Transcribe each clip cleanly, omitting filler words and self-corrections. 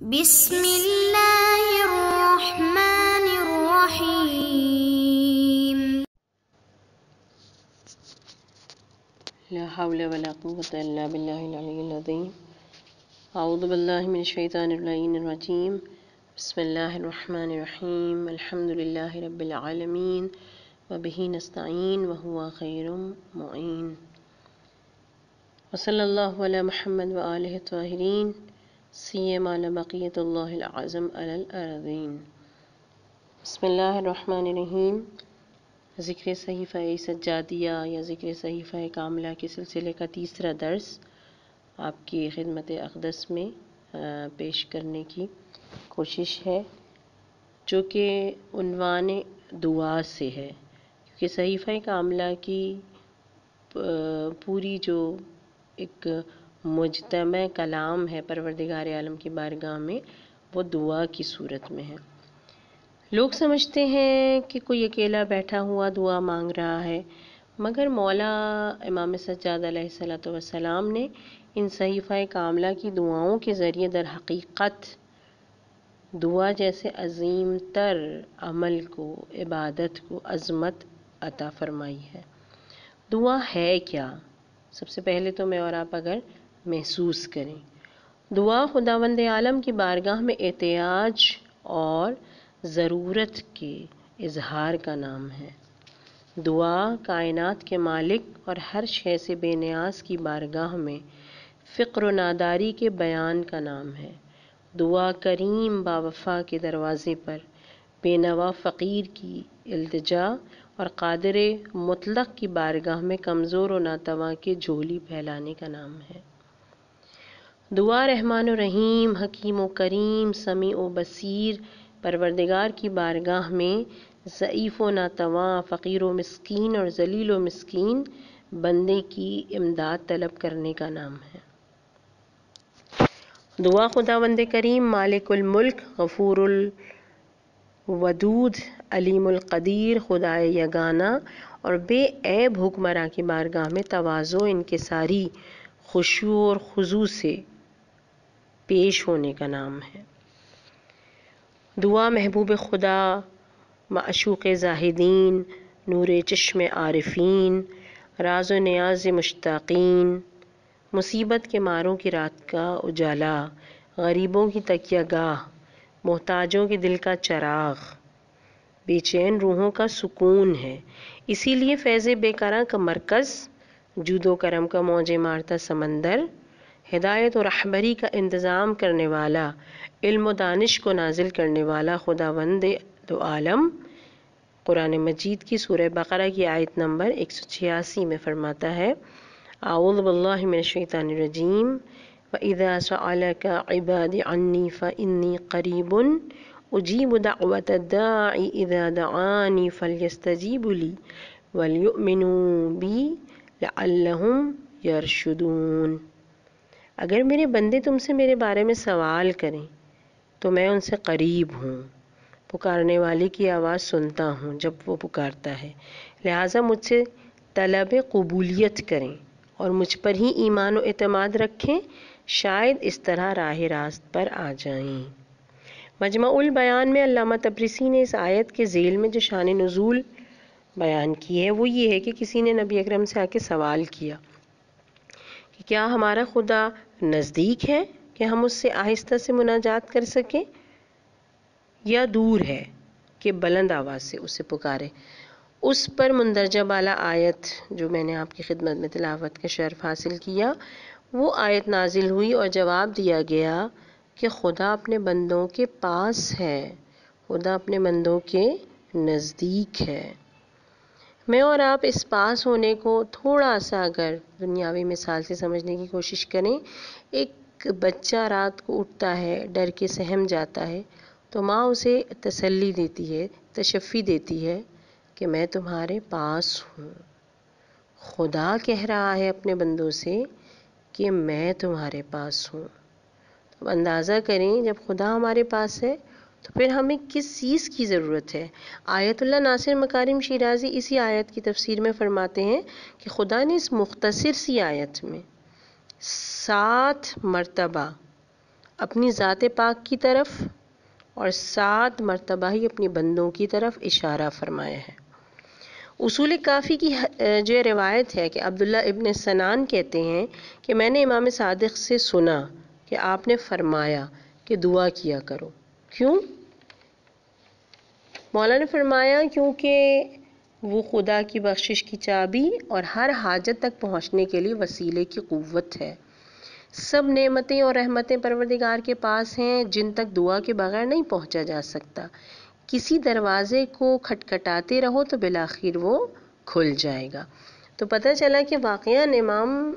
بسم اللہ الرحمن الرحیم. لا حول ولا قوة الا باللہ العلی العظیم. اعوذ باللہ من الشیطان اللعین الرجیم. بسم اللہ الرحمن الرحیم. الحمد للہ رب العالمین وبہ نستعین وہو خیر معین. وصلی اللہ علی محمد وآلہ الطاہرین سیما لبقیت اللہ العظم علی الارضین. بسم اللہ الرحمن الرحیم. ذکر صحیفہ سجادیہ یا ذکر صحیفہ کاملہ کے سلسلے کا تیسرا درس آپ کی خدمت اقدس میں پیش کرنے کی کوشش ہے، جو کہ عنوان دعا سے ہے، کیونکہ صحیفہ کاملہ کی پوری جو ایک مجتمع کلام ہے پروردگار عالم کی بارگاہ میں، وہ دعا کی صورت میں ہے. لوگ سمجھتے ہیں کہ کوئی اکیلا بیٹھا ہوا دعا مانگ رہا ہے، مگر مولا امام سجاد علیہ السلام نے ان صحیفہ کاملہ کی دعاؤں کے ذریعے در حقیقت دعا جیسے عظیم تر عمل کو، عبادت کو عظمت عطا فرمائی ہے. دعا ہے کیا؟ سب سے پہلے تو میں اور آپ اگر محسوس کریں، دعا خداوند عالم کی بارگاہ میں احتیاج اور ضرورت کے اظہار کا نام ہے. دعا کائنات کے مالک اور ہر شے سے بے نیاز کی بارگاہ میں فقر و ناداری کے بیان کا نام ہے. دعا کریم باوفا کے دروازے پر بے نوا فقیر کی التجا اور قادر مطلق کی بارگاہ میں کمزور و ناتواں کے جھولی پھیلانے کا نام ہے. دعا رحمان و رحیم، حکیم و کریم، سمیع و بصیر پروردگار کی بارگاہ میں ضعیف و ناتواں، فقیر و مسکین اور ذلیل و مسکین بندے کی امداد طلب کرنے کا نام ہے. دعا خداوند کریم مالک الملک، غفور الودود، علیم القدیر، خدائے یگانہ اور بے عیب حکمراں کی بارگاہ میں تواضع، انکساری، خشوع اور خضوع سے پیش ہونے کا نام ہے. دعا محبوب خدا، معشوق زاہدین، نور چشم عارفین، راز و نیاز مشتاقین، مصیبت کے ماروں کی رات کا اجالا، غریبوں کی تکیہ گاہ، محتاجوں کے دل کا چراغ، بے چین روحوں کا سکون ہے. اسی لیے فیض بے کراں کا مرکز، جود و کرم کا موج مارتا سمندر، ہدایت و رہبری کا انتظام کرنے والا، علم و دانش کو نازل کرنے والا خداوند دو عالم قرآن مجید کی سورہ بقرہ کی آیت نمبر 186 میں فرماتا ہے: اعوذ باللہ من الشیطان الرجیم وَإِذَا سَأَلَكَ عِبَادِي عَنِّي فَإِنِّي قَرِيبٌ أُجِيبُ دَعْوَةَ الدَّاعِ إِذَا دَعَانِ فَلْيَسْتَجِيبُوا لِي وَلْيُؤْمِنُوا بِي لَعَلَّهُمْ يَرْشُدُونَ. اگر میرے بندے تم سے میرے بارے میں سوال کریں تو میں ان سے قریب ہوں، پکارنے والے کی آواز سنتا ہوں جب وہ پکارتا ہے. لہٰذا مجھ سے طلب قبولیت کریں اور مجھ پر ہی ایمان و اعتماد رکھیں، شاید اس طرح راہ راست پر آ جائیں. مجمع البیان میں علامہ طبرسی نے اس آیت کے ذیل میں جو شان نزول بیان کی ہے وہ یہ ہے کہ کسی نے نبی اکرم سے آ کے سوال کیا کہ کیا ہمارا خدا نزدیک ہے کہ ہم اس سے آہستہ سے مناجات کر سکیں، یا دور ہے کہ بلند آواز سے اسے پکارے؟ اس پر مندرجہ بالا آیت جو میں نے آپ کی خدمت میں تلاوت کا شرف حاصل کیا، وہ آیت نازل ہوئی اور جواب دیا گیا کہ خدا اپنے بندوں کے پاس ہے، خدا اپنے بندوں کے نزدیک ہے. میں اور آپ اس پاس ہونے کو تھوڑا سا اگر دنیاوی مثال سے سمجھنے کی کوشش کریں، ایک بچہ رات کو اٹھتا ہے، ڈر کے سہم جاتا ہے تو ماں اسے تسلی دیتی ہے، تشفی دیتی ہے کہ میں تمہارے پاس ہوں. خدا کہہ رہا ہے اپنے بندوں سے کہ میں تمہارے پاس ہوں. تو اندازہ کریں جب خدا ہمارے پاس ہے تو پھر ہمیں کس چیز کی ضرورت ہے. آیت اللہ ناصر مکارم شیرازی اسی آیت کی تفسیر میں فرماتے ہیں کہ خدا نے اس مختصر سی آیت میں 7 مرتبہ اپنی ذات پاک کی طرف اور 7 مرتبہ ہی اپنی بندوں کی طرف اشارہ فرمایا ہے۔ اصول کافی کی جو روایت ہے کہ عبداللہ ابن سنان کہتے ہیں کہ میں نے امام صادق سے سنا کہ آپ نے فرمایا کہ دعا کیا کرو۔ کیوں؟ مولا نے فرمایا کیونکہ وہ خدا کی بخشش کی چابی اور ہر حاجت تک پہنچنے کے لیے وسیلے کی قوت ہے۔ سب نعمتیں اور رحمتیں پروردگار کے پاس ہیں جن تک دعا کے بغیر نہیں پہنچا جا سکتا۔ کسی دروازے کو کھٹکھٹاتے رہو تو بالآخر وہ کھل جائے گا۔ تو پتہ چلا کہ واقعاً امام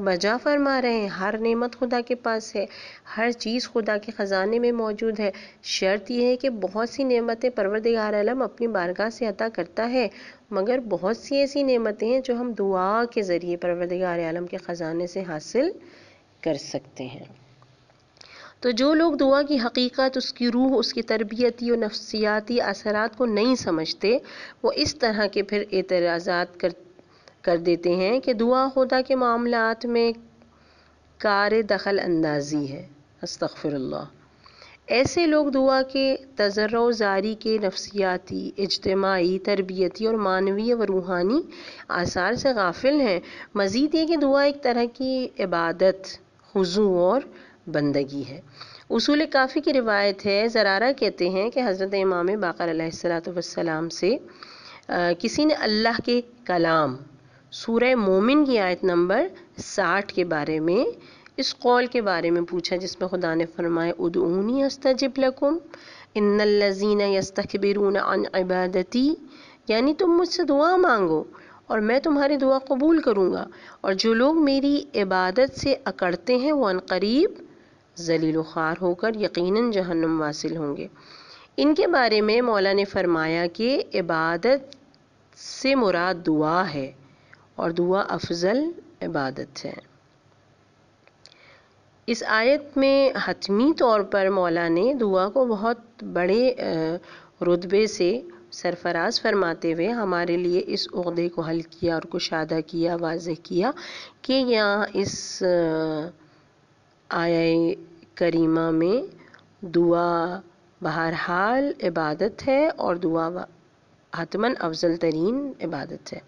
بجا فرما رہے ہیں، ہر نعمت خدا کے پاس ہے، ہر چیز خدا کے خزانے میں موجود ہے۔ شرط یہ ہے کہ بہت سی نعمتیں پروردگار عالم اپنی بارگاہ سے عطا کرتا ہے، مگر بہت سی ایسی نعمتیں ہیں جو ہم دعا کے ذریعے پروردگار عالم کے خزانے سے حاصل کر سکتے ہیں۔ تو جو لوگ دعا کی حقیقت، اس کی روح، اس کی تربیتی و نفسیاتی اثرات کو نہیں سمجھتے، وہ اس طرح کے پھر اعتراضات کر دیتے ہیں کہ دعا خدا کے معاملات میں کار دخل اندازی ہے۔ استغفر اللہ۔ ایسے لوگ دعا کے تضرع و زاری کے نفسیاتی، اجتماعی، تربیتی اور معنوی و روحانی آثار سے غافل ہیں۔ مزید یہ کہ دعا ایک طرح کی عبادت، خضوع اور بندگی ہے۔ اصول کافی کی روایت ہے، زرارہ کہتے ہیں کہ حضرت امام باقر علیہ السلام سے کسی نے اللہ کے کلام سورہ مومن کی آیت نمبر 60 کے بارے میں، اس قول کے بارے میں پوچھا جس میں خدا نے فرمایا ادعونی استجب لکم ان الذین یستکبرون عن عبادتی، یعنی تم مجھ سے دعا مانگو اور میں تمہاری دعا قبول کروں گا، اور جو لوگ میری عبادت سے اکڑتے ہیں وہ عنقریب ذلیل و خوار ہو کر یقیناً جہنم واصل ہوں گے۔ ان کے بارے میں مولا نے فرمایا کہ عبادت سے مراد دعا ہے اور دعا افضل عبادت ہے۔ اس آیت میں حتمی طور پر مولا نے دعا کو بہت بڑے رتبے سے سرفراز فرماتے ہوئے ہمارے لیے اس عقدے کو حل کیا اور کشادہ کیا، واضح کیا کہ یہاں اس آیہ کریمہ میں دعا بہرحال عبادت ہے اور دعا حتماً افضل ترین عبادت ہے۔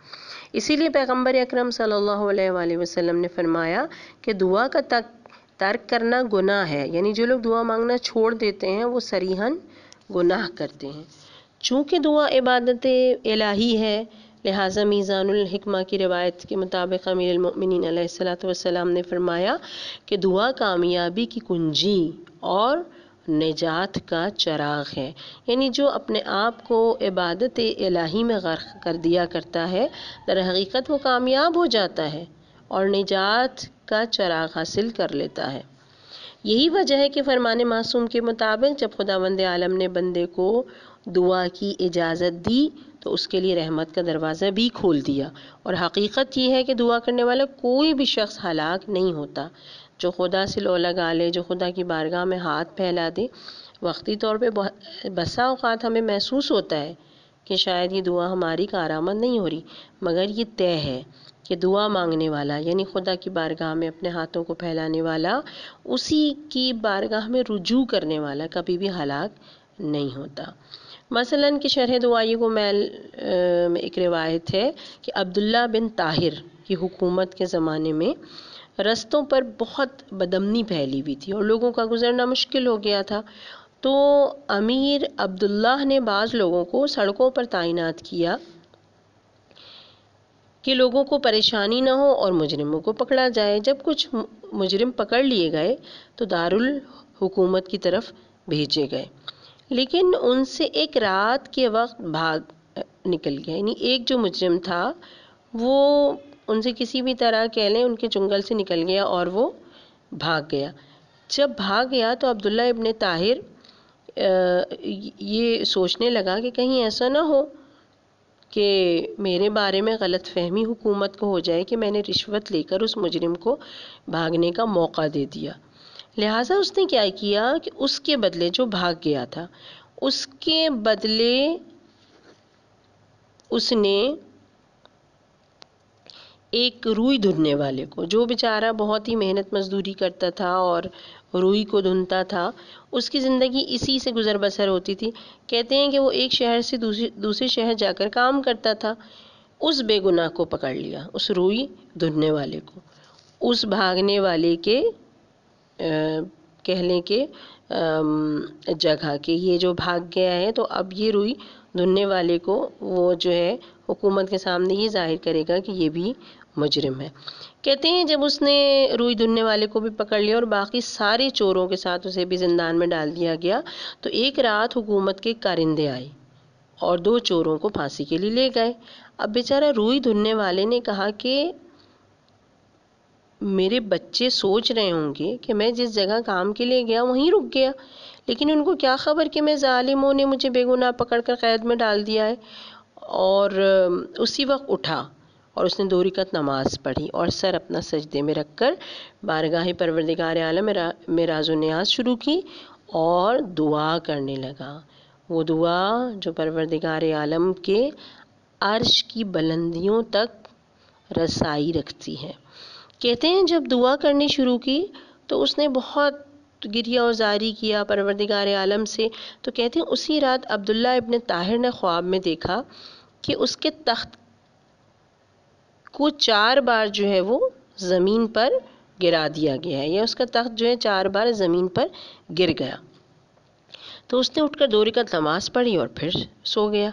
اسی لیے پیغمبر اکرم صلی اللہ علیہ وآلہ وسلم نے فرمایا کہ دعا کا ترک کرنا گناہ ہے، یعنی جو لوگ دعا مانگنا چھوڑ دیتے ہیں وہ صریحاً گناہ کرتے ہیں۔ چونکہ دعا عبادت الہی ہے، لہٰذا میزان الحکمہ کی روایت کے مطابق امیر المؤمنین علیہ السلام نے فرمایا کہ دعا کامیابی کی کنجی اور نجات کا چراغ ہے، یعنی جو اپنے آپ کو عبادت الہی میں غرق کر دیا کرتا ہے در حقیقت وہ کامیاب ہو جاتا ہے اور نجات کا چراغ حاصل کر لیتا ہے۔ یہی وجہ ہے کہ فرمان معصوم کے مطابق جب خداوند عالم نے بندے کو دعا کی اجازت دی تو اس کے لیے رحمت کا دروازہ بھی کھول دیا، اور حقیقت یہ ہے کہ دعا کرنے والا کوئی بھی شخص ہلاک نہیں ہوتا۔ جو خدا سے لو لگا لے، جو خدا کی بارگاہ میں ہاتھ پھیلا دے، وقتی طور پہ بسا اوقات ہمیں محسوس ہوتا ہے کہ شاید یہ دعا ہماری کارآمد نہیں ہو رہی، مگر یہ طے ہے کہ دعا مانگنے والا یعنی خدا کی بارگاہ میں اپنے ہاتھوں کو پھیلانے والا، اسی کی بارگاہ میں رجوع کرنے والا کبھی بھی ہلاک نہیں ہوتا۔ مثلاً کہ شرح دعائی کو میل میں ایک روایت ہے کہ عبداللہ بن طاہر کی حکومت کے زمانے میں رستوں پر بہت بدامنی پھیلی ہوئی تھی اور لوگوں کا گزرنا مشکل ہو گیا تھا، تو امیر عبداللہ نے بعض لوگوں کو سڑکوں پر تعینات کیا کہ لوگوں کو پریشانی نہ ہو اور مجرموں کو پکڑا جائے۔ جب کچھ مجرم پکڑ لیے گئے تو دارالحکومت کی طرف بھیجے گئے، لیکن ان سے ایک رات کے وقت بھاگ نکل گیا، یعنی ایک جو مجرم تھا وہ ان سے کسی بھی طرح کہہ لیں ان کے چنگل سے نکل گیا اور وہ بھاگ گیا۔ جب بھاگ گیا تو عبداللہ ابن طاہر یہ سوچنے لگا کہ کہیں ایسا نہ ہو کہ میرے بارے میں غلط فہمی حکومت کو ہو جائے کہ میں نے رشوت لے کر اس مجرم کو بھاگنے کا موقع دے دیا، لہٰذا اس نے کیا کیا کہ اس کے بدلے جو بھاگ گیا تھا اس کے بدلے اس نے ایک روئی دھلنے والے کو، جو بیچارہ بہت ہی محنت مزدوری کرتا تھا اور روئی کو دھنتا تھا، اس کی زندگی اسی سے گزر بسر ہوتی تھی۔ کہتے ہیں کہ وہ ایک شہر سے دوسرے شہر جا کر کام کرتا تھا۔ اس بے گناہ کو پکڑ لیا، اس روئی دھننے والے کو، اس بھاگنے والے کے کہہ لیں کہ جگہ کے، یہ جو بھاگ گیا ہے تو اب یہ روئی دھننے والے کو وہ جو ہے حکومت کے سامنے یہ ظاہر کرے گا کہ یہ بھی مجرم ہے۔ کہتے ہیں جب اس نے روئی دھننے والے کو بھی پکڑ لیا اور باقی سارے چوروں کے ساتھ اسے بھی زندان میں ڈال دیا گیا، تو ایک رات حکومت کے کارندے آئے اور 2 چوروں کو پھانسی کے لیے لے گئے۔ اب بیچارہ روئی دھننے والے نے کہا کہ میرے بچے سوچ رہے ہوں گے کہ میں جس جگہ کام کے لیے گیا وہیں رک گیا، لیکن ان کو کیا خبر کہ میں ظالموں نے مجھے بے گناہ پکڑ کر قید میں ڈال دیا ہے۔ اور اسی وقت اٹھا اور اس نے 2 رکعت نماز پڑھی اور سر اپنا سجدے میں رکھ کر بارگاہ پروردگار عالم میں راز و نیاز شروع کی اور دعا کرنے لگا۔ وہ دعا جو پروردگار عالم کے عرش کی بلندیوں تک رسائی رکھتی ہے۔ کہتے ہیں جب دعا کرنی شروع کی تو اس نے بہت گریہ و زاری کیا پروردگار عالم سے، تو کہتے ہیں اسی رات عبداللہ ابن طاہر نے خواب میں دیکھا کہ اس کے تخت کو 4 بار جو ہے وہ زمین پر گرا دیا گیا ہے، یا اس کا تخت جو ہے 4 بار زمین پر گر گیا۔ تو اس نے اٹھ کر 2 رکعت نماز پڑھی اور پھر سو گیا۔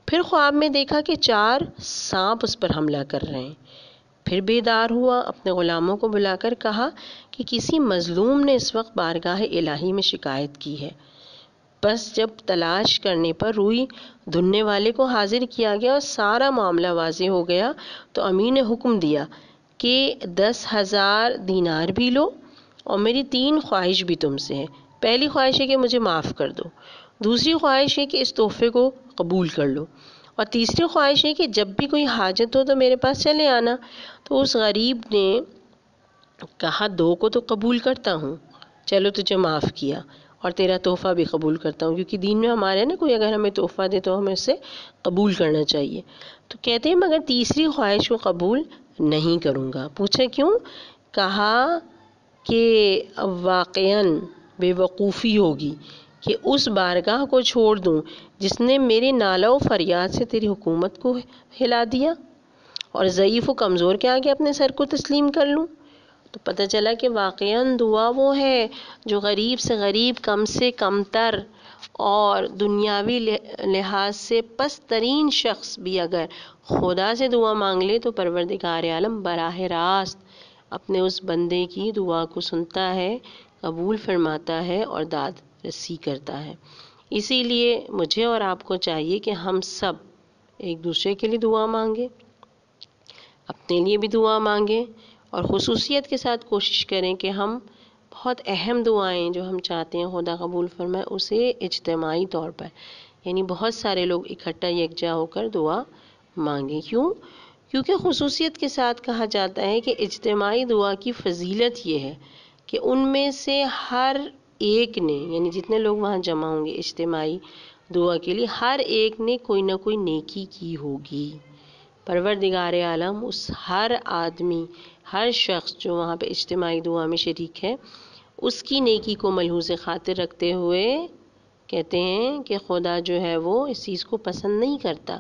پھر خواب میں دیکھا کہ 4 سانپ اس پر حملہ کر رہے ہیں۔ پھر بیدار ہوا، اپنے غلاموں کو بلا کر کہا کہ کسی مظلوم نے اس وقت بارگاہ الہی میں شکایت کی ہے۔ بس جب تلاش کرنے پر روئی دھننے والے کو حاضر کیا گیا اور سارا معاملہ واضح ہو گیا تو امیر نے حکم دیا کہ 10,000 دینار بھی لو اور میری 3 خواہش بھی تم سے ہے۔ پہلی خواہش ہے کہ مجھے معاف کر دو، دوسری خواہش ہے کہ اس تحفے کو قبول کر لو، اور تیسری خواہش ہے کہ جب بھی کوئی حاجت ہو تو میرے پاس چلے آنا۔ تو اس غریب نے کہا 2 کو تو قبول کرتا ہوں، چلو تجھے معاف کیا، اور تیرا تحفہ بھی قبول کرتا ہوں، کیونکہ دین میں ہمارے نا کوئی اگر ہمیں تحفہ دے تو ہمیں اسے قبول کرنا چاہیے۔ تو کہتے ہیں مگر تیسری خواہش کو قبول نہیں کروں گا۔ پوچھا کیوں؟ کہا کہ واقعاً بے وقوفی ہوگی کہ اس بارگاہ کو چھوڑ دوں جس نے میرے نالہ و فریاد سے تیری حکومت کو ہلا دیا، اور ضعیف و کمزور کے آگے اپنے سر کو تسلیم کر لوں۔ تو پتہ چلا کہ واقعاً دعا وہ ہے جو غریب سے غریب، کم سے کم تر اور دنیاوی لحاظ سے پست ترین شخص بھی اگر خدا سے دعا مانگ لے تو پروردگار عالم براہ راست اپنے اس بندے کی دعا کو سنتا ہے، قبول فرماتا ہے اور داد رسی کرتا ہے۔ اسی لیے مجھے اور آپ کو چاہیے کہ ہم سب ایک دوسرے کے لیے دعا مانگیں، اپنے لیے بھی دعا مانگیں، اور خصوصیت کے ساتھ کوشش کریں کہ ہم بہت اہم دعائیں جو ہم چاہتے ہیں خدا قبول فرمائے اسے اجتماعی طور پر، یعنی بہت سارے لوگ اکٹھا یکجا ہو کر دعا مانگیں۔ کیونکہ خصوصیت کے ساتھ کہا جاتا ہے کہ اجتماعی دعا کی فضیلت یہ ہے کہ ان میں سے ہر ایک نے، یعنی جتنے لوگ وہاں جمع ہوں گے اجتماعی دعا کے لیے، ہر ایک نے کوئی نہ کوئی نیکی کی ہوگی۔ پروردگار عالم اس ہر آدمی، ہر شخص جو وہاں پہ اجتماعی دعا میں شریک ہے، اس کی نیکی کو ملحوظ خاطر رکھتے ہوئے کہتے ہیں کہ خدا جو ہے وہ اس چیز کو پسند نہیں کرتا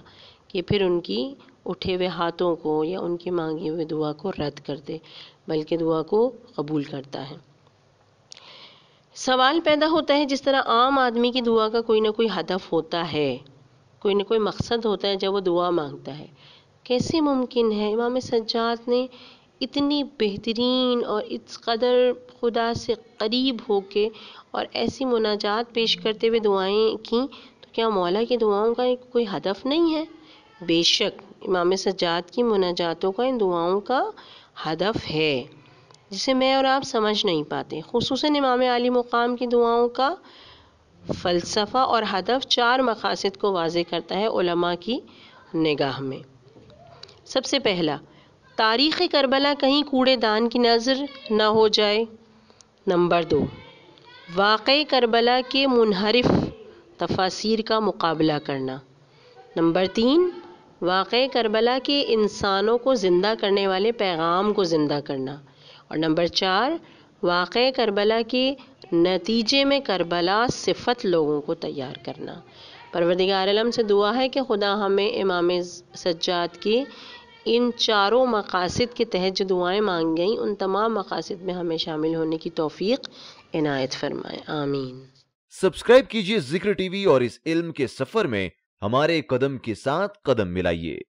کہ پھر ان کی اٹھے ہوئے ہاتھوں کو یا ان کی مانگی ہوئے دعا کو رد کر دے، بلکہ دعا کو قبول کرتا ہے۔ سوال پیدا ہوتا ہے جس طرح عام آدمی کی دعا کا کوئی نہ کوئی ہدف ہوتا ہے، کوئی نہ کوئی مقصد ہوتا ہے جب وہ دعا مانگتا ہے، کیسے ممکن ہے امام سجاد نے اتنی بہترین اور اس قدر خدا سے قریب ہو کے اور ایسی مناجات پیش کرتے ہوئے دعائیں کیں، تو کیا مولا کی دعاؤں کا کوئی ہدف نہیں ہے؟ بے شک امام سجاد کی مناجاتوں کا، ان دعاؤں کا ہدف ہے جسے میں اور آپ سمجھ نہیں پاتے۔ خصوصاً امام عالی مقام کی دعاؤں کا فلسفہ اور ہدف 4 مقاصد کو واضح کرتا ہے علماء کی نگاہ میں۔ سب سے پہلا، تاریخ کربلا کہیں کوڑے دان کی نظر نہ ہو جائے۔ نمبر 2، واقعہ کربلا کے منحرف تفاسیر کا مقابلہ کرنا۔ نمبر 3، واقعہ کربلا کے انسانوں کو زندہ کرنے والے پیغام کو زندہ کرنا۔ اور نمبر 4، واقع کربلا کے نتیجے میں کربلا صفت لوگوں کو تیار کرنا۔ پروردگار عالم سے دعا ہے کہ خدا ہمیں امام سجاد کے ان چاروں مقاصد کے تحت جو دعائیں مانگ گئیں ان تمام مقاصد میں ہمیں شامل ہونے کی توفیق عنایت فرمائے، آمین۔ سبسکرائب کیجئے ذکر ٹی وی اور اس علم کے سفر میں ہمارے قدم کے ساتھ قدم ملائیے۔